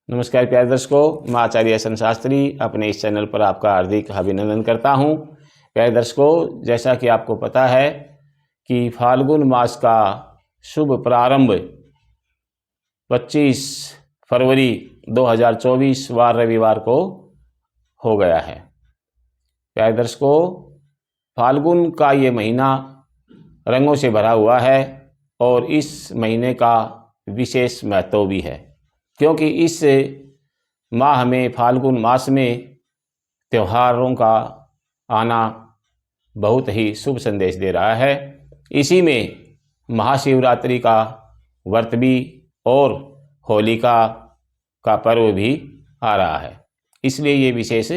नमस्कार प्यारे दर्शकों, मैं आचार्य एस.एन. शास्त्री अपने इस चैनल पर आपका हार्दिक अभिनंदन करता हूं। प्यारे दर्शकों, जैसा कि आपको पता है कि फाल्गुन मास का शुभ प्रारंभ 25 फरवरी 2024 वार रविवार को हो गया है। प्यारे दर्शकों, फाल्गुन का ये महीना रंगों से भरा हुआ है और इस महीने का विशेष महत्व भी है, क्योंकि इस माह में फाल्गुन मास में त्योहारों का आना बहुत ही शुभ संदेश दे रहा है। इसी में महाशिवरात्रि का व्रत भी और होलिका का पर्व भी आ रहा है, इसलिए ये विशेष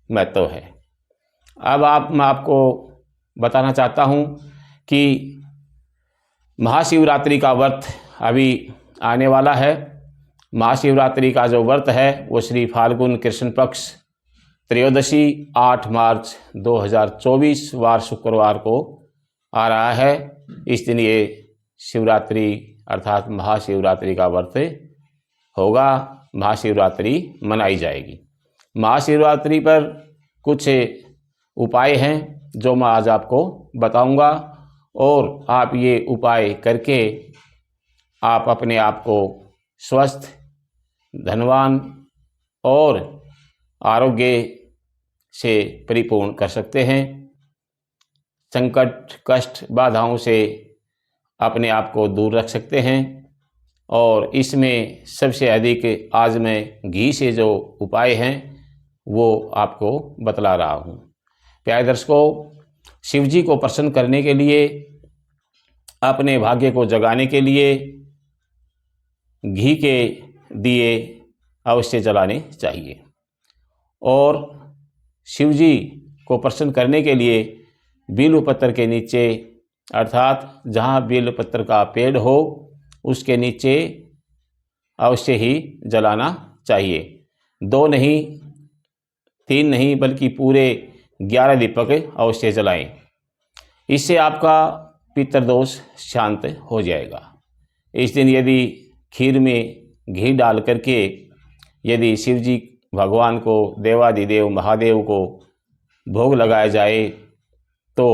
महत्व है। अब मैं आपको बताना चाहता हूँ कि महाशिवरात्रि का व्रत अभी आने वाला है। महाशिवरात्रि का जो व्रत है वो श्री फाल्गुन कृष्ण पक्ष त्रयोदशी 8 मार्च 2024 वार शुक्रवार को आ रहा है। इस दिन ये शिवरात्रि अर्थात महाशिवरात्रि का व्रत होगा, महाशिवरात्रि मनाई जाएगी। महाशिवरात्रि पर कुछ उपाय हैं जो मैं आज आपको बताऊंगा और आप ये उपाय करके आप अपने आप को स्वस्थ, धनवान और आरोग्य से परिपूर्ण कर सकते हैं। संकट, कष्ट, बाधाओं से अपने आप को दूर रख सकते हैं। और इसमें सबसे अधिक आज मैं घी से जो उपाय हैं वो आपको बतला रहा हूँ। प्यारे दर्शकों, शिव जी को प्रसन्न करने के लिए, अपने भाग्य को जगाने के लिए घी के दिए अवश्य जलाने चाहिए। और शिव जी को प्रसन्न करने के लिए बेलपत्र के नीचे अर्थात जहाँ बेलपत्र का पेड़ हो उसके नीचे अवश्य ही जलाना चाहिए। 2 नहीं, 3 नहीं, बल्कि पूरे 11 दीपक अवश्य जलाएं। इससे आपका पितृदोष शांत हो जाएगा। इस दिन यदि खीर में घी डाल करके यदि शिव जी भगवान को, देवादिदेव महादेव को भोग लगाया जाए तो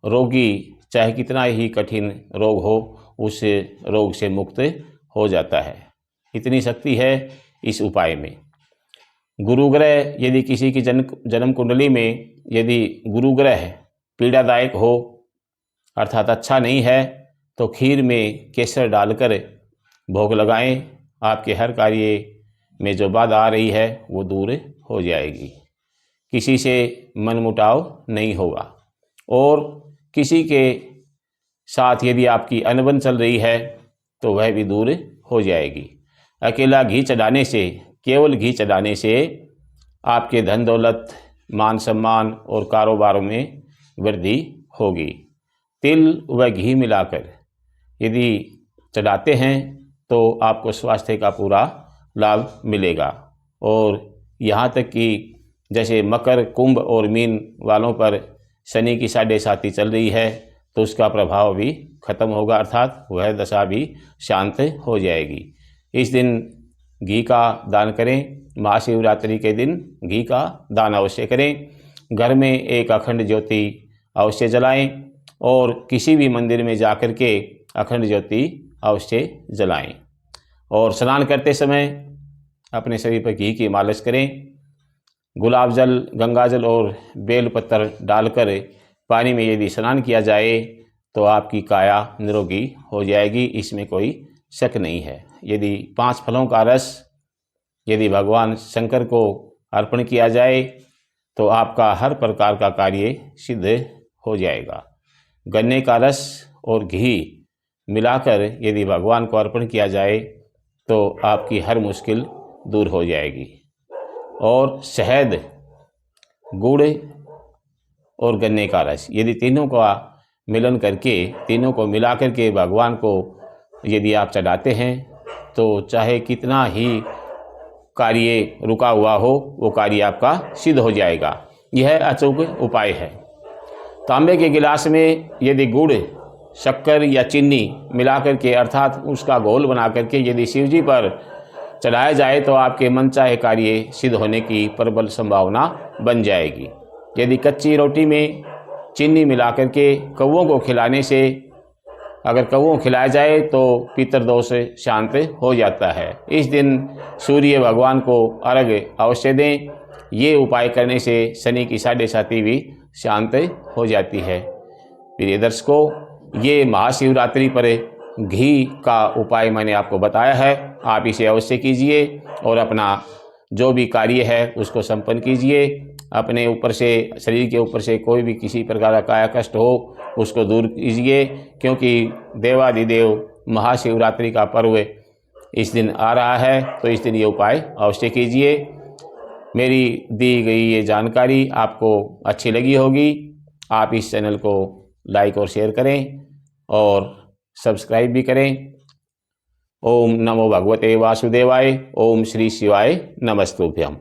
रोगी चाहे कितना ही कठिन रोग हो उस रोग से मुक्त हो जाता है। इतनी शक्ति है इस उपाय में। गुरु ग्रह यदि किसी की जन्म कुंडली में यदि गुरु ग्रह पीड़ादायक हो अर्थात अच्छा नहीं है तो खीर में केसर डालकर भोग लगाएं। आपके हर कार्य में जो बाधा आ रही है वो दूर हो जाएगी। किसी से मनमुटाव नहीं होगा और किसी के साथ यदि आपकी अनबन चल रही है तो वह भी दूर हो जाएगी। अकेला घी चढ़ाने से, केवल घी चढ़ाने से आपके धन दौलत, मान सम्मान और कारोबारों में वृद्धि होगी। तिल व घी मिलाकर यदि चढ़ाते हैं तो आपको स्वास्थ्य का पूरा लाभ मिलेगा। और यहाँ तक कि जैसे मकर, कुंभ और मीन वालों पर शनि की 7.5 चल रही है तो उसका प्रभाव भी खत्म होगा अर्थात वह दशा भी शांत हो जाएगी। इस दिन घी का दान करें। महाशिवरात्रि के दिन घी का दान अवश्य करें। घर में एक अखंड ज्योति अवश्य जलाएं और किसी भी मंदिर में जाकर के अखंड ज्योति अवश्य जलाएं। और स्नान करते समय अपने शरीर पर घी की मालिश करें। गुलाब जल, गंगा जल और बेलपत्र डालकर पानी में यदि स्नान किया जाए तो आपकी काया निरोगी हो जाएगी, इसमें कोई शक नहीं है। यदि 5 फलों का रस यदि भगवान शंकर को अर्पण किया जाए तो आपका हर प्रकार का कार्य सिद्ध हो जाएगा। गन्ने का रस और घी मिलाकर यदि भगवान को अर्पण किया जाए तो आपकी हर मुश्किल दूर हो जाएगी। और शहद, गुड़ और गन्ने का रस यदि तीनों का मिलन करके, तीनों को मिला करके भगवान को यदि आप चढ़ाते हैं तो चाहे कितना ही कार्य रुका हुआ हो वो कार्य आपका सिद्ध हो जाएगा। यह अचूक उपाय है। तांबे के गिलास में यदि गुड़, शक्कर या चीनी मिलाकर के अर्थात उसका घोल बना करके यदि शिव जी पर चढ़ाया जाए तो आपके मनचाहे कार्य सिद्ध होने की प्रबल संभावना बन जाएगी। यदि कच्ची रोटी में चीनी मिलाकर के कौवों को खिलाने से अगर कौवों को खिलाया जाए तो पितृदोष शांत हो जाता है। इस दिन सूर्य भगवान को अर्घ्य अवश्य दें। ये उपाय करने से शनि की साढ़ेसाती भी शांत हो जाती है। प्रिय दर्शकों, ये महाशिवरात्रि पर घी का उपाय मैंने आपको बताया है। आप इसे अवश्य कीजिए और अपना जो भी कार्य है उसको संपन्न कीजिए। अपने ऊपर से, शरीर के ऊपर से कोई भी किसी प्रकार का काया कष्ट हो उसको दूर कीजिए, क्योंकि देवाधिदेव महाशिवरात्रि का पर्व इस दिन आ रहा है, तो इस दिन ये उपाय अवश्य कीजिए। मेरी दी गई ये जानकारी आपको अच्छी लगी होगी। आप इस चैनल को लाइक और शेयर करें और सब्सक्राइब भी करें। ओम नमो भगवते वासुदेवाय। ओम श्री शिवाय नमस्तुभ्यम।